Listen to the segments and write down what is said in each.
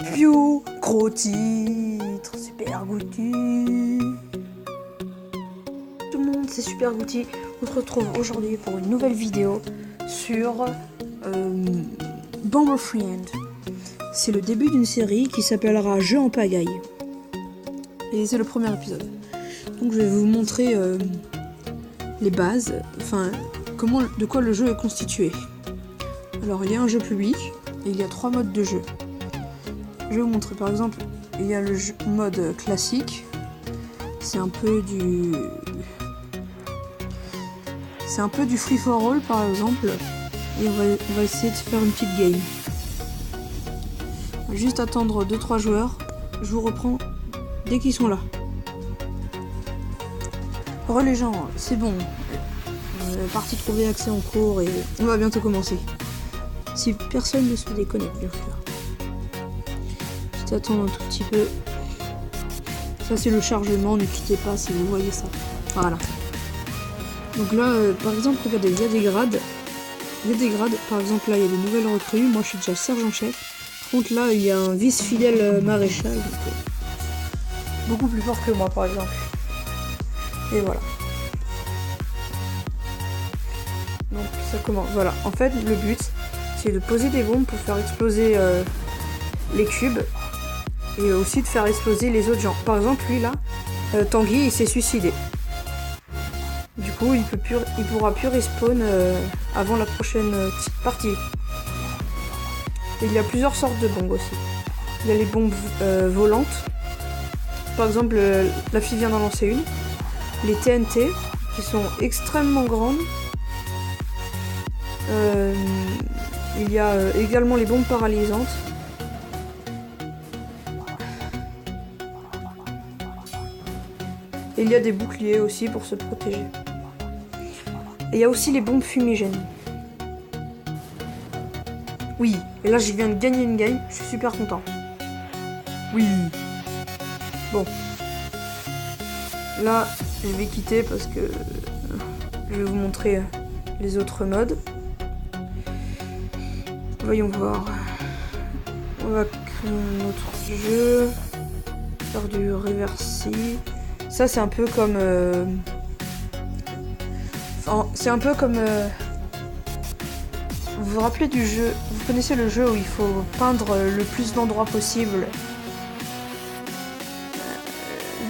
Piou, gros titre, Super Goutti. Tout le monde, c'est Super Goutti. On se retrouve aujourd'hui pour une nouvelle vidéo sur Bomber Friend. C'est le début d'une série qui s'appellera Jeux en pagaille. Et c'est le premier épisode. Donc je vais vous montrer les bases, enfin de quoi le jeu est constitué. Alors il y a un jeu public et il y a 3 modes de jeu. Je vais vous montrer par exemple, il y a le mode classique. C'est un peu du free for all par exemple. Et on va essayer de faire une petite game. On va juste attendre 2-3 joueurs. Je vous reprends dès qu'ils sont là. Re les gens, c'est bon. Partie trouver accès en cours et on va bientôt commencer. Si personne ne se déconnecte bien sûr. Juste attendre un tout petit peu. Ça c'est le chargement, ne quittez pas si vous voyez ça. Voilà. Donc là, par exemple, regardez, il y a des grades. Il y a des grades, par exemple là il y a des nouvelles recrues. Moi je suis déjà sergent-chef. Par contre là il y a un vice-fidèle maréchal. Donc, beaucoup plus fort que moi par exemple. Et voilà. Donc ça commence. Voilà. En fait le but c'est de poser des bombes pour faire exploser les cubes. Et aussi de faire exploser les autres gens. Par exemple lui là, Tanguy il s'est suicidé. Du coup il pourra plus respawn avant la prochaine partie. Et il y a plusieurs sortes de bombes aussi. Il y a les bombes volantes. Par exemple la fille vient d'en lancer une. Les TNT qui sont extrêmement grandes. Il y a également les bombes paralysantes. Et il y a des boucliers aussi pour se protéger. Et il y a aussi les bombes fumigènes. Oui, et là je viens de gagner une game, je suis super content. Oui. Bon. Là, je vais quitter parce que je vais vous montrer les autres modes. Voyons voir. On va créer un autre jeu. Faire du reversi. Ça c'est un peu comme... c'est un peu comme... Vous vous rappelez du jeu? Vous connaissez le jeu où il faut peindre le plus d'endroits possible?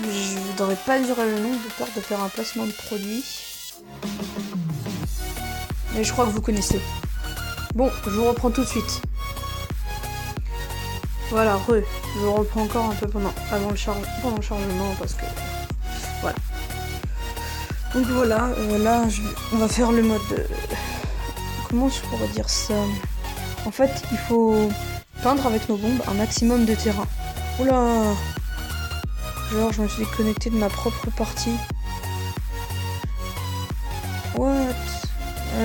Je voudrais pas dire le nom de peur de faire un placement de produit. Mais je crois que vous connaissez. Bon, je vous reprends tout de suite. Voilà, je vous reprends encore un peu pendant le chargement parce que... Voilà. Donc voilà, là on va faire le mode... Comment je pourrais dire ça? En fait, il faut peindre avec nos bombes un maximum de terrain. Oula! Genre, je me suis déconnecté de ma propre partie. What?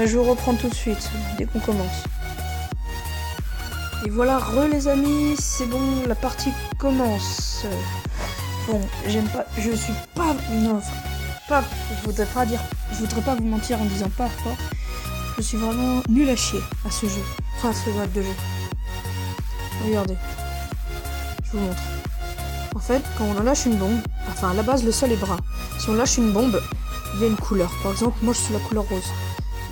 Je vous reprends tout de suite, dès qu'on commence. Et voilà, les amis, c'est bon, la partie commence. Bon, j'aime pas, je suis pas... Non, pas... Je voudrais pas vous mentir en disant pas fort. Je suis vraiment nul à chier à ce jeu. Enfin, à ce mode de jeu. Regardez. Je vous montre. En fait, quand on lâche une bombe, enfin à la base le sol est brun. Si on lâche une bombe, il y a une couleur. Par exemple, moi je suis la couleur rose.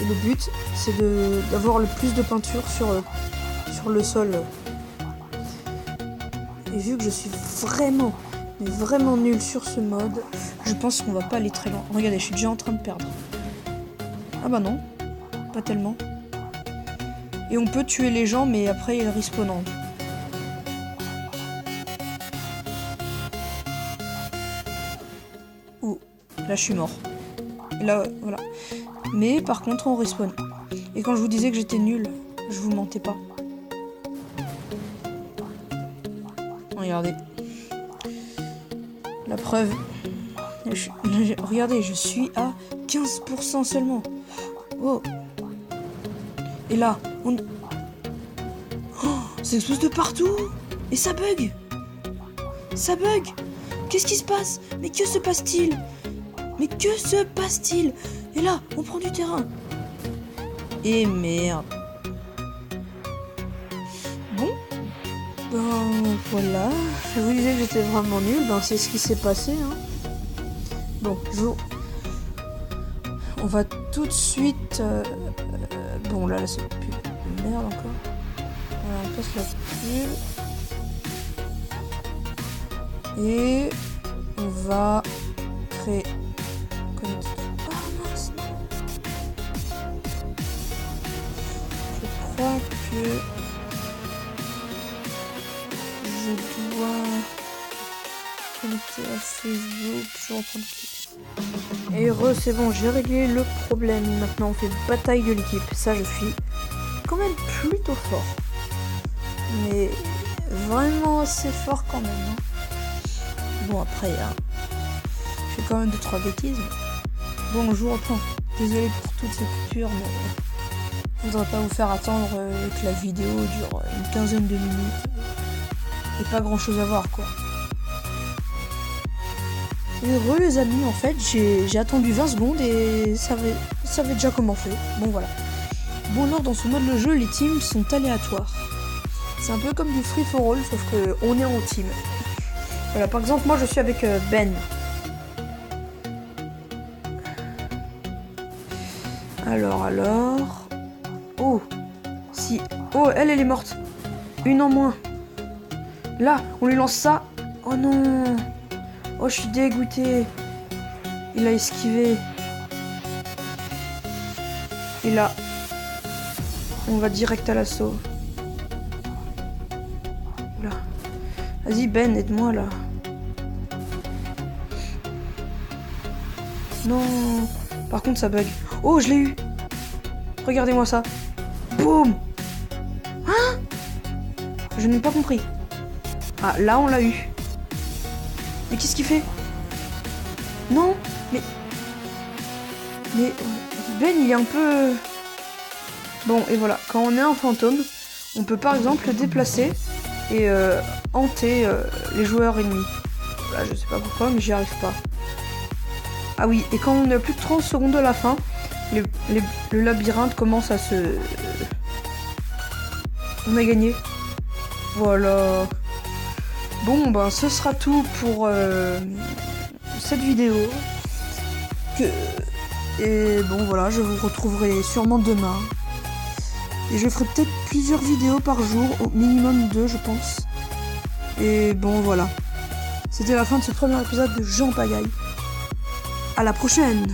Et le but, c'est d'avoir le plus de peinture sur le sol. Et vu que je suis vraiment nul sur ce mode, je pense qu'on va pas aller très loin. Regardez, je suis déjà en train de perdre. Ah bah non. Pas tellement. Et on peut tuer les gens, mais après ils respawnent. Ouh, là je suis mort. Et là, voilà. Mais par contre on respawn. Et quand je vous disais que j'étais nul, je vous mentais pas. Regardez. La preuve. Regardez, je suis à 15% seulement. Oh. Et là, on... Oh, ça explose de partout. Et ça bug. Ça bug. Qu'est-ce qui se passe? Mais que se passe-t-il? Mais que se passe-t-il? Et là, on prend du terrain. Et merde. Bon. Ben... Voilà, je vous disais que j'étais vraiment nul, ben c'est ce qui s'est passé. Hein. Bon, on va tout de suite... Bon, là c'est la pub. Merde encore. Voilà, on passe la pub. Et on va créer... Ah mince, non. Je crois que... Je dois connecter à Facebook. Je reprends le truc. Et c'est bon, j'ai réglé le problème. Maintenant, on fait bataille de l'équipe. Ça, je suis quand même plutôt fort. Mais vraiment assez fort quand même. Hein. Bon, après, je fais quand même 2-3 bêtises. Bon, je vous reprends. Désolé pour toutes ces coupures, mais je voudrais pas vous faire attendre que la vidéo dure une quinzaine de minutes. Et pas grand chose à voir, quoi. Heureux les amis, en fait, j'ai attendu 20 secondes et ça avait déjà commencé. Bon voilà. Bon alors dans ce mode de jeu, les teams sont aléatoires. C'est un peu comme du free for all, sauf que on est en team. Voilà, par exemple, moi je suis avec Ben. Alors. Oh, si. Oh, elle est morte. Une en moins. Là, on lui lance ça. Oh non. Oh, je suis dégoûté. Il a esquivé. Et là, on va direct à l'assaut. Là. Vas-y Ben, aide-moi là. Non. Par contre, ça bug. Oh, je l'ai eu. Regardez-moi ça. Boum. Hein? Je n'ai pas compris. Ah, là, on l'a eu. Mais qu'est-ce qu'il fait? Non, mais Ben il est un peu... Bon, et voilà, quand on est un fantôme, on peut par exemple le déplacer et hanter les joueurs ennemis. Là, je sais pas pourquoi, mais j'y arrive pas. Ah oui, et quand on a plus de 30 secondes de la fin, le labyrinthe commence à se... On a gagné. Voilà. Bon, ben ce sera tout pour cette vidéo. Et bon, voilà, je vous retrouverai sûrement demain. Et je ferai peut-être plusieurs vidéos par jour, au minimum 2, je pense. Et bon, voilà. C'était la fin de ce premier épisode de Jean Pagaille. À la prochaine!